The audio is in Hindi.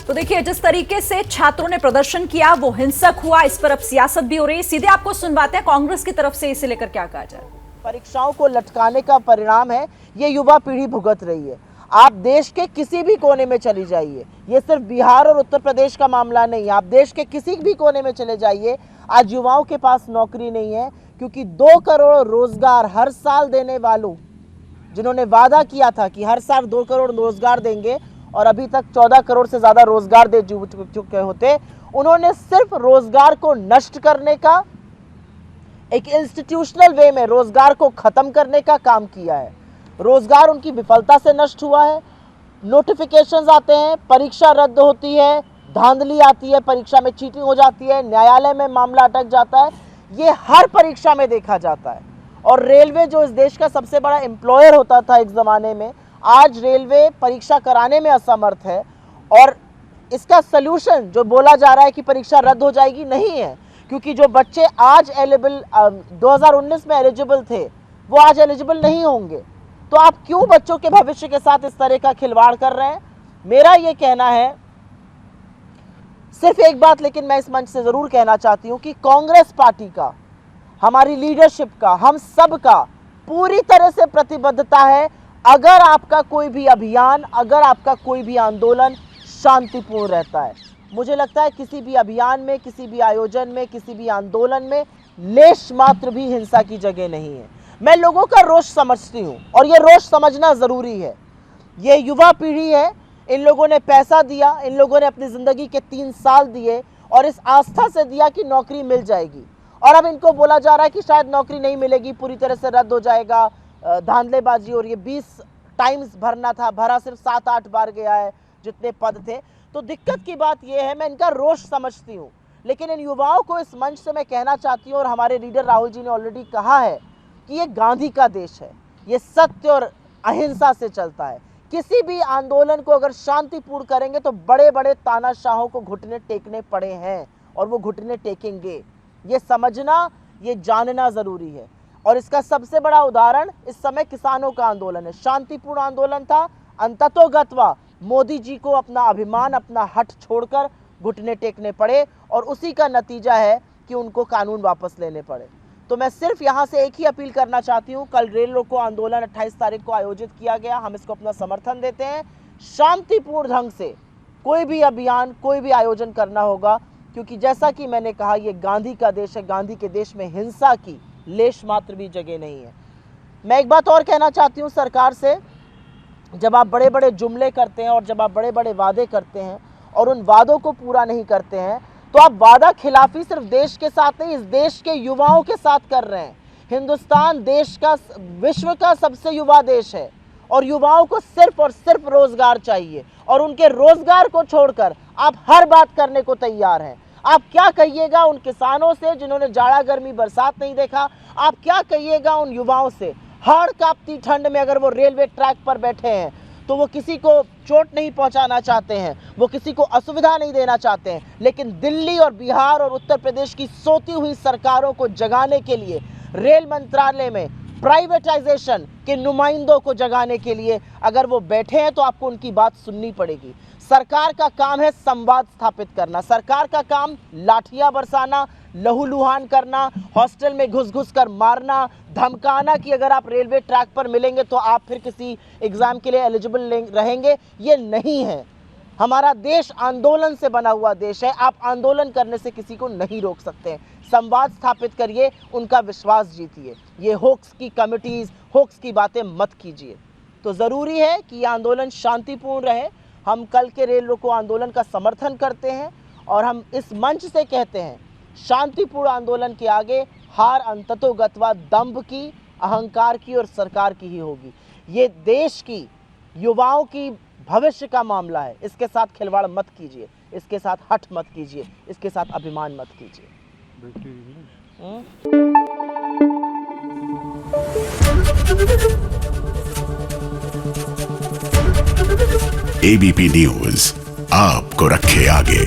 तो देखिए, जिस तरीके से छात्रों ने प्रदर्शन किया वो हिंसक हुआ, इस पर अब सियासत भी हो रही है। सीधे आपको सुनवाते हैं कांग्रेस की तरफ से इसे लेकर क्या कहा जाए। परीक्षाओं को लटकाने का परिणाम है ये युवा पीढ़ी भुगत रही है। आप देश के किसी भी कोने में चली जाइए, ये सिर्फ बिहार और उत्तर प्रदेश का मामला नहीं है, आप देश के किसी भी कोने में चले जाइए, आज युवाओं के पास नौकरी नहीं है, क्योंकि 2 करोड़ रोजगार हर साल देने वालों जिन्होंने वादा किया था कि हर साल 2 करोड़ रोजगार देंगे और अभी तक 14 करोड़ से ज़्यादा रोजगार दे चुके होते, उन्होंने सिर्फ रोजगार को नष्ट करने का, एक इंस्टीट्यूशनल वे में रोजगार को खत्म करने का काम किया है। रोजगार उनकी विफलता से नष्ट हुआ है। नोटिफिकेशंस आते हैं, परीक्षा रद्द होती है, धांधली आती है, परीक्षा में चीटिंग हो जाती है, न्यायालय में मामला अटक जाता है। ये हर परीक्षा में देखा जाता है। और रेलवे जो इस देश का सबसे बड़ा एम्प्लॉयर होता था एक ज़माने में, आज रेलवे परीक्षा कराने में असमर्थ है। और इसका सल्यूशन जो बोला जा रहा है कि परीक्षा रद्द हो जाएगी, नहीं है, क्योंकि जो बच्चे आज 2019 में एलिजिबल थे वो आज एलिजिबल नहीं होंगे। तो आप क्यों बच्चों के भविष्य के साथ इस तरह का खिलवाड़ कर रहे हैं? मेरा ये कहना है, सिर्फ एक बात लेकिन मैं इस मंच से जरूर कहना चाहती हूं कि कांग्रेस पार्टी का, हमारी लीडरशिप का, हम सब का पूरी तरह से प्रतिबद्धता है, अगर आपका कोई भी अभियान, अगर आपका कोई भी आंदोलन शांतिपूर्ण रहता है। मुझे लगता है किसी भी अभियान में, किसी भी आयोजन में, किसी भी आंदोलन में लेश मात्र भी हिंसा की जगह नहीं है। मैं लोगों का रोष समझती हूँ और ये रोष समझना ज़रूरी है। ये युवा पीढ़ी है, इन लोगों ने पैसा दिया, इन लोगों ने अपनी ज़िंदगी के 3 साल दिए और इस आस्था से दिया कि नौकरी मिल जाएगी, और अब इनको बोला जा रहा है कि शायद नौकरी नहीं मिलेगी, पूरी तरह से रद्द हो जाएगा, धांधलेबाजी। और ये 20 टाइम्स भरना था, भरा सिर्फ 7-8 बार गया है जितने पद थे। तो दिक्कत की बात यह है, मैं इनका रोष समझती हूँ, लेकिन इन युवाओं को इस मंच से मैं कहना चाहती हूँ, और हमारे लीडर राहुल जी ने ऑलरेडी कहा है कि ये गांधी का देश है, ये सत्य और अहिंसा से चलता है। किसी भी आंदोलन को अगर शांतिपूर्ण करेंगे तो बड़े बड़े तानाशाहों को घुटने टेकने पड़े हैं और वो घुटने टेकेंगे। ये समझना, ये जानना ज़रूरी है। और इसका सबसे बड़ा उदाहरण इस समय किसानों का आंदोलन है। शांतिपूर्ण आंदोलन था, अंततोगत्वा मोदी जी को अपना अभिमान, अपना हट छोड़कर घुटने टेकने पड़े, और उसी का नतीजा है कि उनको कानून वापस लेने पड़े। तो मैं सिर्फ यहाँ से एक ही अपील करना चाहती हूँ, कल रेल रोको आंदोलन 28 तारीख को आयोजित किया गया, हम इसको अपना समर्थन देते हैं। शांतिपूर्ण ढंग से कोई भी अभियान, कोई भी आयोजन करना होगा, क्योंकि जैसा कि मैंने कहा, ये गांधी का देश है, गांधी के देश में हिंसा की लेश मात्र भी जगह नहीं है। मैं एक बात और कहना चाहती हूँ सरकार से, जब आप बड़े बड़े जुमले करते हैं और जब आप बड़े बड़े वादे करते हैं और उन वादों को पूरा नहीं करते हैं, तो आप वादा खिलाफी सिर्फ देश के साथ नहीं, इस देश के युवाओं के साथ कर रहे हैं। हिंदुस्तान देश का, विश्व का सबसे युवा देश है, और युवाओं को सिर्फ और सिर्फ रोजगार चाहिए, और उनके रोजगार को छोड़कर आप हर बात करने को तैयार हैं। आप क्या कहिएगा उन किसानों से जिन्होंने जाड़ा गर्मी बरसात नहीं देखा? आप क्या कहिएगा उन युवाओं से, हाड़ कांपती ठंड में अगर वो रेलवे ट्रैक पर बैठे हैं तो वो किसी को चोट नहीं पहुंचाना चाहते हैं, वो किसी को असुविधा नहीं देना चाहते हैं, लेकिन दिल्ली और बिहार और उत्तर प्रदेश की सोती हुई सरकारों को जगाने के लिए, रेल मंत्रालय में प्राइवेटाइजेशन के नुमाइंदों को जगाने के लिए अगर वो बैठे हैं तो आपको उनकी बात सुननी पड़ेगी। सरकार का काम है संवाद स्थापित करना, सरकार का काम लाठियां बरसाना, लहूलुहान करना, हॉस्टल में घुस घुस कर मारना, धमकाना कि अगर आप रेलवे ट्रैक पर मिलेंगे तो आप फिर किसी एग्जाम के लिए एलिजिबल रहेंगे, ये नहीं है। हमारा देश आंदोलन से बना हुआ देश है, आप आंदोलन करने से किसी को नहीं रोक सकते हैं। संवाद स्थापित करिए, उनका विश्वास जीतिए, ये होक्स की कमिटीज, होक्स की बातें मत कीजिए। तो ज़रूरी है कि ये आंदोलन शांतिपूर्ण रहे। हम कल के रेल रोको आंदोलन का समर्थन करते हैं और हम इस मंच से कहते हैं, शांतिपूर्ण आंदोलन के आगे हार अंततोगत्वा दंभ की, अहंकार की और सरकार की ही होगी। ये देश की, युवाओं की भविष्य का मामला है, इसके साथ खिलवाड़ मत कीजिए, इसके साथ हठ मत कीजिए, इसके साथ अभिमान मत कीजिए। एबीपी न्यूज आपको रखे आगे।